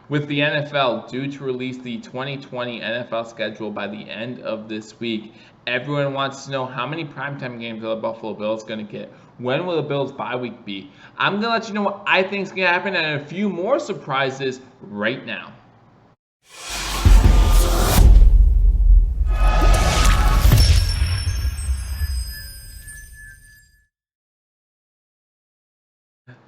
With the NFL due to release the 2020 NFL schedule by the end of this week, everyone wants to know how many primetime games are the Buffalo Bills going to get. When will the Bills bye week be? I'm going to let you know what I think is going to happen and a few more surprises right now.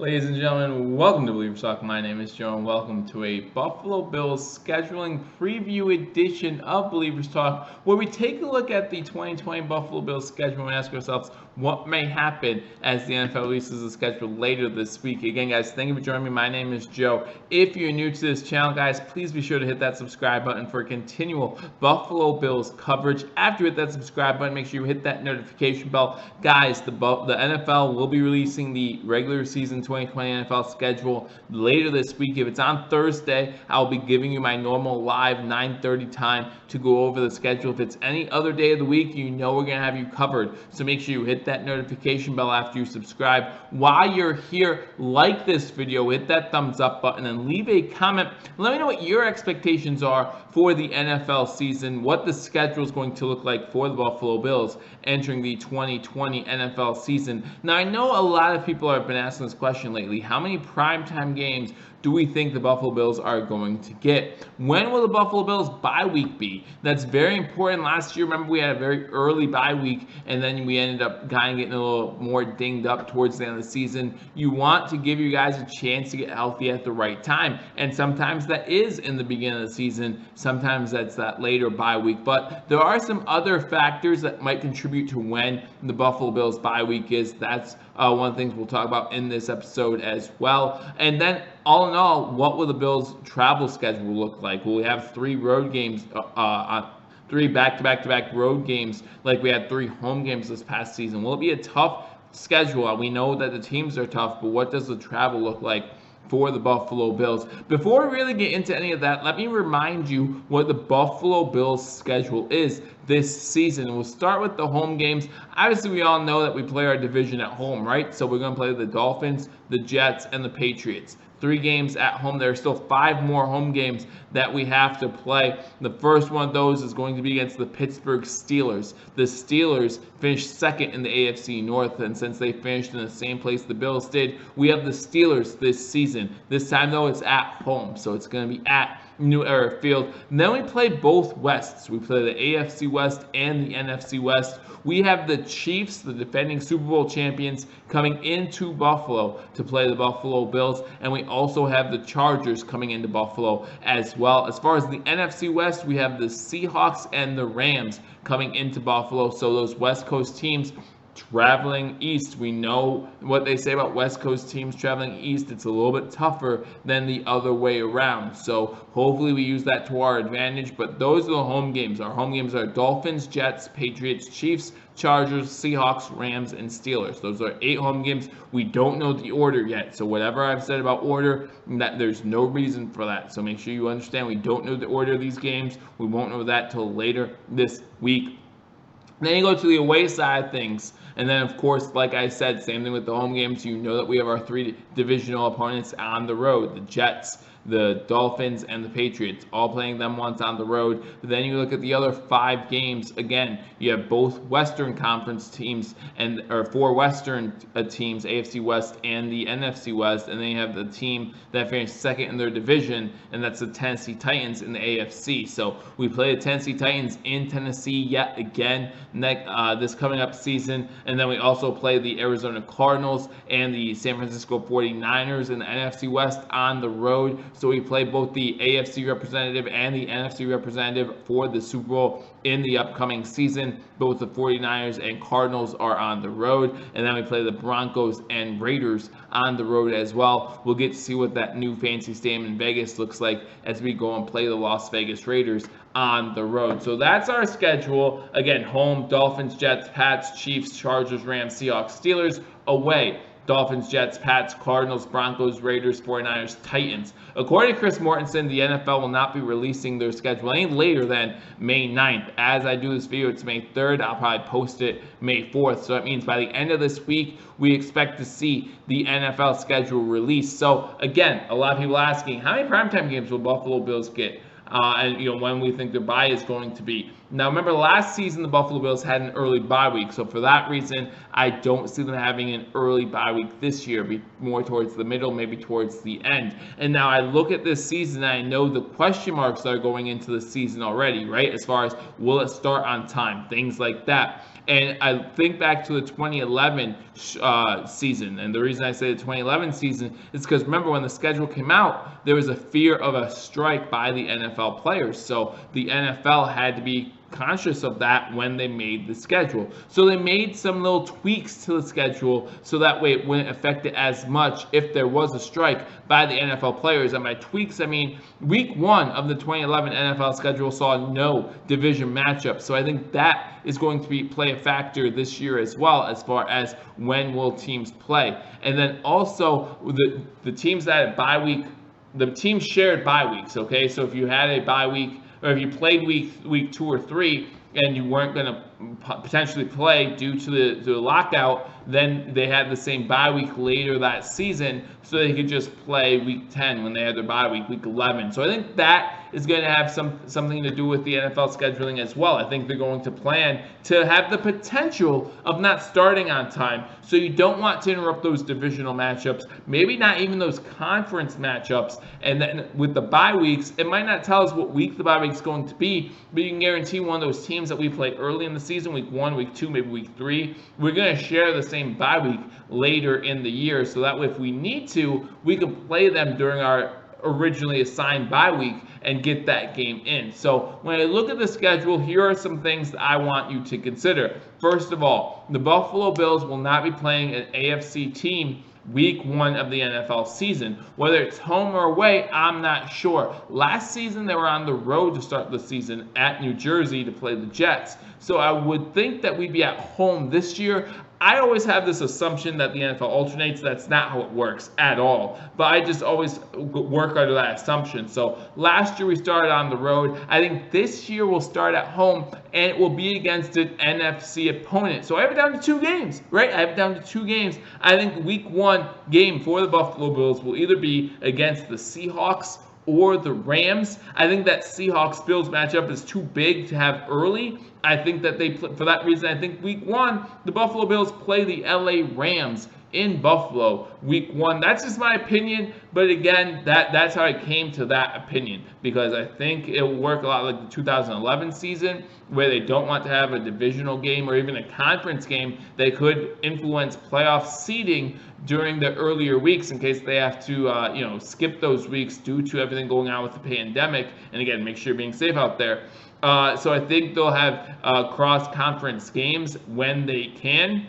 Ladies and gentlemen, welcome to Billievers Talk. My name is Joe, and welcome to a Buffalo Bills scheduling preview edition of Billievers Talk, where we take a look at the 2020 Buffalo Bills schedule and ask ourselves what may happen as the NFL releases the schedule later this week. Again, guys, thank you for joining me. My name is Joe. If you're new to this channel, guys, please be sure to hit that subscribe button for continual Buffalo Bills coverage. After you hit that subscribe button, make sure you hit that notification bell. Guys, the NFL will be releasing the regular season 2020 NFL schedule later this week. If it's on Thursday, I'll be giving you my normal live 9:30 time to go over the schedule. If it's any other day of the week, you know we're going to have you covered. So make sure you hit that notification bell after you subscribe. While you're here, like this video, hit that thumbs up button, and leave a comment. Let me know what your expectations are for the NFL season, what the schedule is going to look like for the Buffalo Bills entering the 2020 NFL season. Now, I know a lot of people have been asking this question lately. How many primetime games do we think the Buffalo Bills are going to get? When will the Buffalo Bills bye week be? That's very important. Last year, remember, we had a very early bye week, and then we ended up kind of getting a little more dinged up towards the end of the season. You want to give you guys a chance to get healthy at the right time, and sometimes that is in the beginning of the season. Sometimes that's that later bye week, but there are some other factors that might contribute to when the Buffalo Bills bye week is. That's one of the things we'll talk about in this episode as well. And then all in all, what will the Bills' travel schedule look like? Will we have three road games, three back-to-back road games like we had three home games this past season? Will it be a tough schedule? We know that the teams are tough, but what does the travel look like for the Buffalo Bills? Before we really get into any of that, let me remind you what the Buffalo Bills schedule is this season. We'll start with the home games. Obviously, we all know that we play our division at home, right? So we're going to play the Dolphins, the Jets, and the Patriots. 3 games at home. There are still 5 more home games that we have to play. The first one of those is going to be against the Pittsburgh Steelers. The Steelers finished second in the AFC North, and since they finished in the same place the Bills did, we have the Steelers this season. This time, though, it's at home, so it's going to be at New Era Field. And then we play both Wests. We play the AFC West and the NFC West. We have the Chiefs, the defending Super Bowl champions, coming into Buffalo to play the Buffalo Bills, and we also have the Chargers coming into Buffalo as well. As far as the NFC West, we have the Seahawks and the Rams coming into Buffalo, so those West Coast teams traveling east. We know what they say about West Coast teams traveling east. It's a little bit tougher than the other way around. So hopefully we use that to our advantage. But those are the home games. Our home games are Dolphins, Jets, Patriots, Chiefs, Chargers, Seahawks, Rams, and Steelers. Those are 8 home games. We don't know the order yet. So whatever I've said about order, that there's no reason for that. So make sure you understand we don't know the order of these games. We won't know that till later this week. Then you go to the away side of things. And then, of course, like I said, same thing with the home games. You know that we have our 3 divisional opponents on the road. The Jets, the Dolphins, and the Patriots, all playing them once on the road. But then you look at the other 5 games. Again, you have both Western Conference teams, or 4 Western teams, AFC West and the NFC West. And then you have the team that finished second in their division, and that's the Tennessee Titans in the AFC. So we play the Tennessee Titans in Tennessee yet again this coming up season. And then we also play the Arizona Cardinals and the San Francisco 49ers in the NFC West on the road. So we play both the AFC representative and the NFC representative for the Super Bowl in the upcoming season. Both the 49ers and Cardinals are on the road. And then we play the Broncos and Raiders on the road as well. We'll get to see what that new fancy stadium in Vegas looks like as we go and play the Las Vegas Raiders on the road. So that's our schedule. Again, home, Dolphins, Jets, Pats, Chiefs, Chargers, Rams, Seahawks, Steelers. Away, Dolphins, Jets, Pats, Cardinals, Broncos, Raiders, 49ers, Titans. According to Chris Mortensen, the NFL will not be releasing their schedule any later than May 9th. As I do this video, it's May 3rd. I'll probably post it May 4th. So that means by the end of this week, we expect to see the NFL schedule released. So again, a lot of people asking, how many primetime games will Buffalo Bills get? And when we think their bye is going to be. Now remember, last season the Buffalo Bills had an early bye week, so for that reason I don't see them having an early bye week this year. Be more towards the middle, maybe towards the end. And now I look at this season and I know the question marks that are going into the season already, right? As far as will it start on time, things like that. And I think back to the 2011 season, and the reason I say the 2011 season is because remember when the schedule came out, there was a fear of a strike by the NFL players. So the NFL had to be conscious of that when they made the schedule. So they made some little tweaks to the schedule so that way it wouldn't affect it as much if there was a strike by the NFL players. And by tweaks, I mean week 1 of the 2011 NFL schedule saw no division matchups. So I think that is going to play a factor this year as well, as far as when will teams play. And then also the teams that had bye week, the teams shared bye weeks, okay? So if you had a bye week, or if you played week 2 or 3 and you weren't going to potentially play due to the lockout, then they had the same bye week later that season, so they could just play week 10 when they had their bye week 11. So I think that is going to have something to do with the NFL scheduling as well. I think they're going to plan to have the potential of not starting on time, so you don't want to interrupt those divisional matchups, maybe not even those conference matchups. And then with the bye weeks, it might not tell us what week the bye week is going to be, but you can guarantee one of those teams that we play early in the season, week 1, week 2, maybe week 3, we're going to share the same bye week later in the year, so that way if we need to, we can play them during our originally assigned bye week and get that game in. So when I look at the schedule, here are some things that I want you to consider. First of all, the Buffalo Bills will not be playing an AFC team week 1 of the NFL season. Whether it's home or away, I'm not sure. Last season, they were on the road to start the season at New Jersey to play the Jets. So I would think that we'd be at home this year. I always have this assumption that the NFL alternates. That's not how it works at all. But I just always work under that assumption. So last year we started on the road. I think this year we'll start at home, and it will be against an NFC opponent. So I have it down to 2 games, right? I have it down to 2 games. I think week 1 game for the Buffalo Bills will either be against the Seahawks or the Rams. I think that Seahawks-Bills matchup is too big to have early. I think that for that reason, I think week 1, the Buffalo Bills play the LA Rams in Buffalo week 1. That's just my opinion, but again, that's how I came to that opinion, because I think it will work a lot like the 2011 season, where they don't want to have a divisional game or even a conference game. They could influence playoff seeding during the earlier weeks in case they have to skip those weeks due to everything going on with the pandemic. And again, make sure you're being safe out there. So I think they'll have cross-conference games when they can.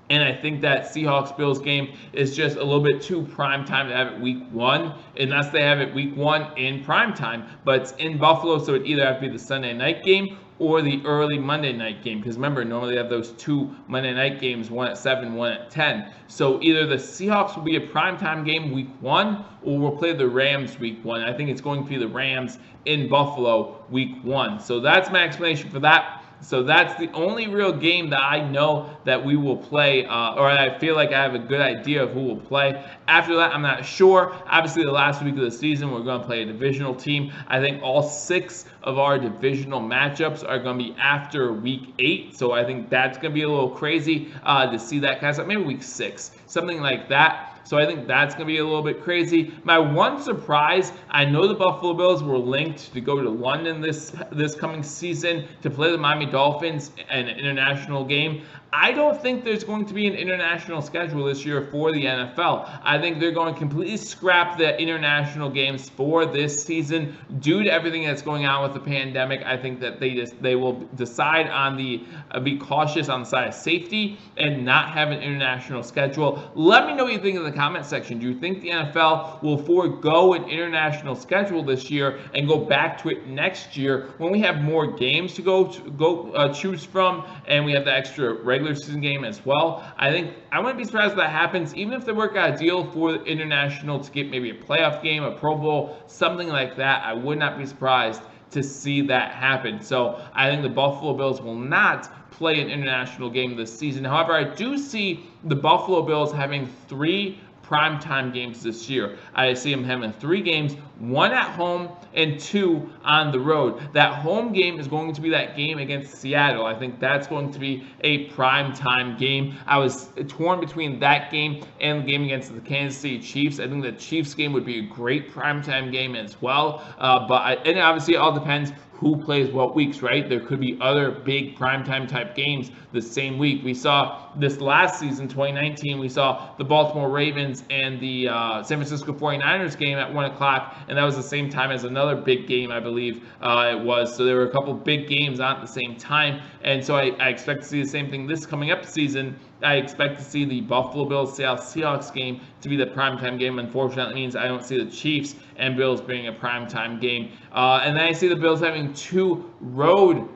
And I think that Seahawks-Bills game is just a little bit too prime time to have it week 1, unless they have it week 1 in prime time. But it's in Buffalo, so it either have to be the Sunday night game or the early Monday night game. Because remember, normally they have those 2 Monday night games, one at 7, one at 10. So either the Seahawks will be a primetime game week 1, or we'll play the Rams week 1. I think it's going to be the Rams in Buffalo week 1. So that's my explanation for that. So that's the only real game that I know that we will play, or I feel like I have a good idea of who will play. After that, I'm not sure. Obviously, the last week of the season, we're going to play a divisional team. I think all 6 of our divisional matchups are going to be after week 8. So I think that's going to be a little crazy to see that kind of stuff. Maybe week 6, something like that. So I think that's going to be a little bit crazy. My one surprise, I know the Buffalo Bills were linked to go to London this coming season to play the Miami Dolphins in an international game. I don't think there's going to be an international schedule this year for the NFL. I think they're going to completely scrap the international games for this season due to everything that's going on with the pandemic. I think that they will decide on be cautious on the side of safety and not have an international schedule. Let me know what you think in the comment section. Do you think the NFL will forego an international schedule this year and go back to it next year when we have more games to go choose from, and we have the extra regular regular season game as well. I think I wouldn't be surprised if that happens, even if they work out a deal for the international to get maybe a playoff game, a Pro Bowl, something like that. I would not be surprised to see that happen. So I think the Buffalo Bills will not play an international game this season. However, I do see the Buffalo Bills having 3 primetime games this year. I see them having 3 games, 1 at home and 2 on the road. That home game is going to be that game against Seattle. I think that's going to be a primetime game. I was torn between that game and the game against the Kansas City Chiefs. I think the Chiefs game would be a great primetime game as well. And obviously it all depends who plays what weeks, right? There could be other big primetime type games the same week. We saw this last season, 2019, we saw the Baltimore Ravens and the San Francisco 49ers game at 1 o'clock, and that was the same time as another big game, I believe it was. So there were a couple big games on at the same time, and so I expect to see the same thing this coming up season. I expect to see the Buffalo Bills Seahawks game to be the primetime game. Unfortunately, it means I don't see the Chiefs and Bills being a primetime game. And then I see the Bills having 2 road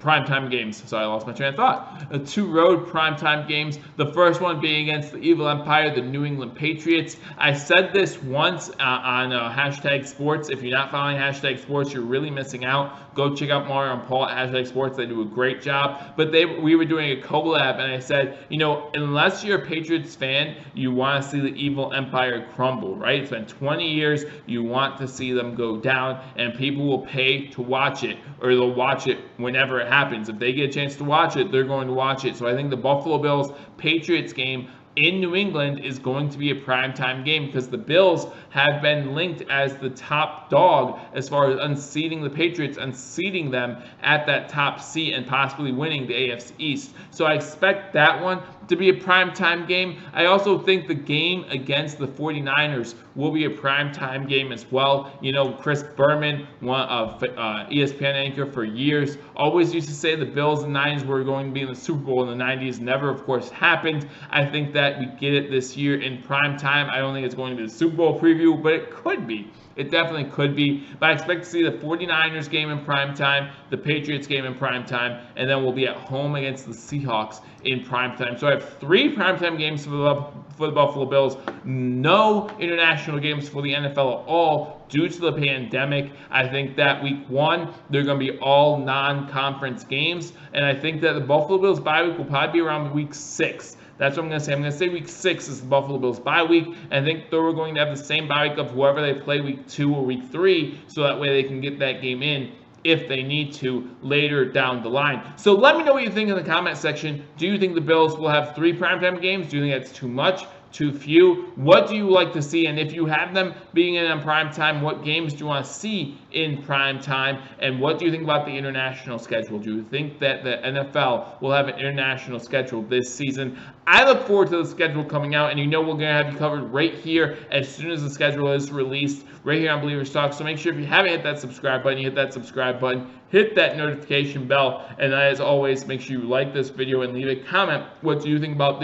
primetime games. Sorry, I lost my train of thought. 2 road primetime games. The first one being against the evil empire, the New England Patriots. I said this once on hashtag sports. If you're not following hashtag sports, you're really missing out. Go check out Mario and Paul at hashtag sports. They do a great job. But we were doing a collab, and I said, unless you're a Patriots fan, you want to see the evil empire crumble, right? It's been 20 years. You want to see them go down, and people will pay to watch it, or they'll watch it whenever it happens. If they get a chance to watch it, they're going to watch it. So I think the Buffalo Bills Patriots game in New England is going to be a primetime game because the Bills have been linked as the top dog as far as unseating the Patriots, unseating them at that top seat and possibly winning the AFC East. So I expect that one to be a primetime game. I also think the game against the 49ers will be a primetime game as well. Chris Berman, one of ESPN anchor for years, always used to say the Bills and Niners were going to be in the Super Bowl in the 90s. Never, of course, happened. I think that we get it this year in primetime. I don't think it's going to be the Super Bowl preview, but it could be. It definitely could be. But I expect to see the 49ers game in primetime, the Patriots game in primetime, and then we'll be at home against the Seahawks in primetime. So I have 3 primetime games for the Buffalo Bills. No international games for the NFL at all due to the pandemic. I think that week 1, they're going to be all non-conference games. And I think that the Buffalo Bills bye week will probably be around week 6. That's what I'm going to say. I'm going to say week 6 is the Buffalo Bills bye week. And I think we're going to have the same bye week of whoever they play week 2 or week 3, so that way they can get that game in if they need to later down the line. So let me know what you think in the comment section. Do you think the Bills will have 3 primetime games? Do you think that's too much? Too few? What do you like to see? And if you have them being in on prime time, what games do you want to see in prime time? And what do you think about the international schedule? Do you think that the NFL will have an international schedule this season? I look forward to the schedule coming out, and we're going to have you covered right here as soon as the schedule is released, right here on Billievers Talk. So make sure if you haven't hit that subscribe button, you hit that subscribe button, hit that notification bell, and as always, make sure you like this video and leave a comment. What do you think about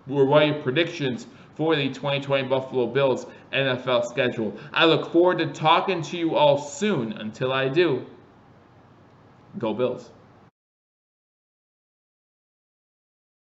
what are your predictions for the 2020 Buffalo Bills NFL schedule? I look forward to talking to you all soon. Until I do, go Bills.